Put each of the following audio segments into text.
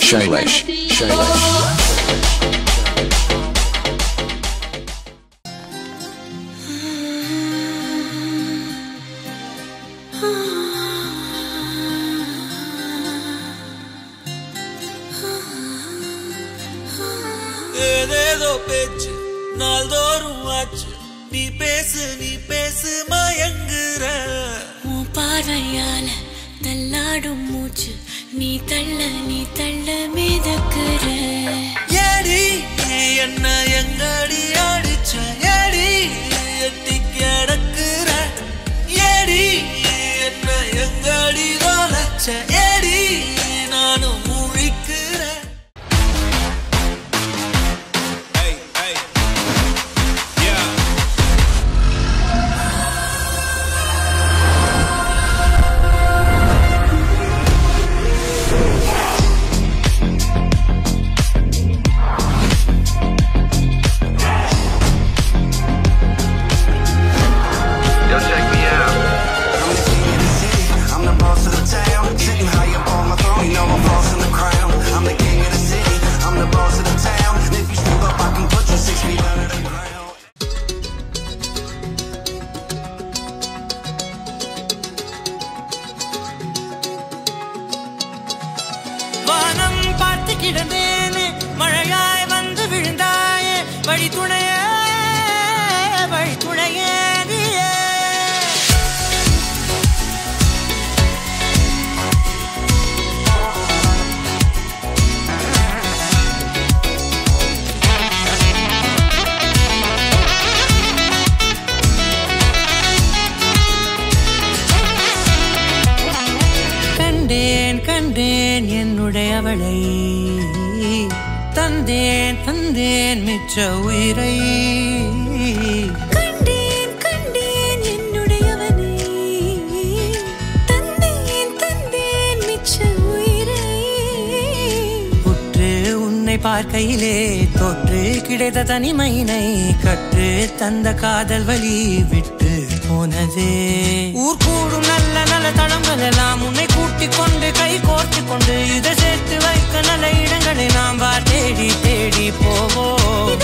Shailesh. ஏதேதோ பேச்சு நாள்தோறும் ஆச்சு நீ பேசு மயங்குற உன் பார்வையால தள்ளாடும் மூச்சு நீ தள்ள மிதக்குற ஏடி என்ன எங்கடி அடிச்ச ஏடி எட்டி கிடக்குற ஏடி என்ன எங்கடி தொலைச்ச ஏடி நானும் முழிக்கிறேன் வானம் பார்த்து கிடந்தேனே மழையாய் வந்து விழுந்தாயே வழி துணையே நீயே கண்டேன் என்னுடையவளை தந்தேன் மிச்ச உயிரை கண்டேன் என்னுடையவனை தந்தேன் மிச்ச உயிரை உற்று உன்னை பார்க்கையிலே தொற்று கிடைத்த தனிமையினை கற்று தந்த காதல் வழி விட்டு போனதே ஊர் கூடும் நல்ல தளங்கள் எல்லாம் உன்னை கூட்டிக் கொண்டு கை கோர்த்து கொண்டு இதை சேர்த்து வைக்க நல்ல இடங்களை நாம் தேடி போவோம்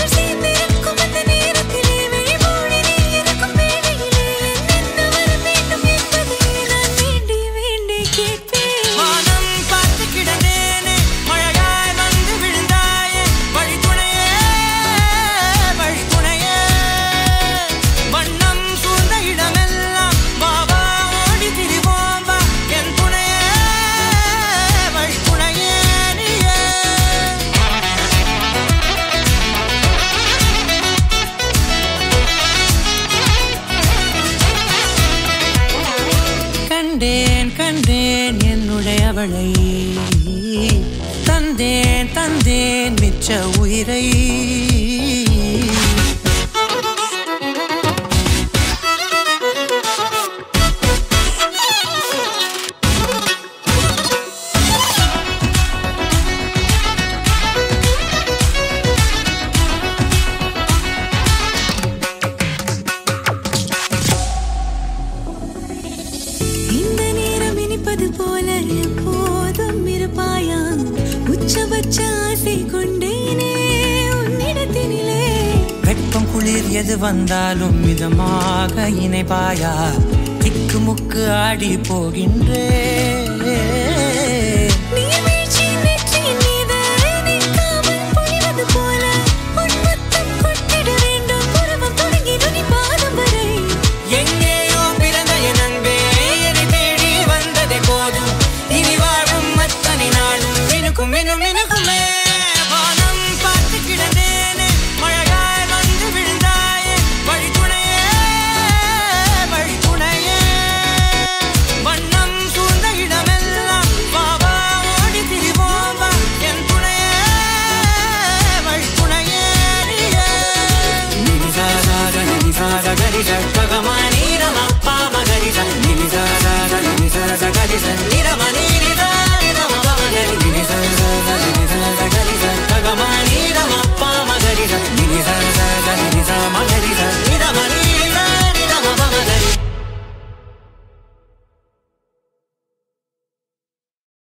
கண்டேன் என்னுடையவளை தந்தேன் மிச்ச உயிரை போல எப்போதும் இருப்பாயா உச்சபட்ச ஆசை கொண்டேனே உன்னிடத்தினிலே வெப்பம் குளிர் எது வந்தாலும் மிதமாக இணைப்பாயா திக்கு முக்கு ஆடி போகின்றே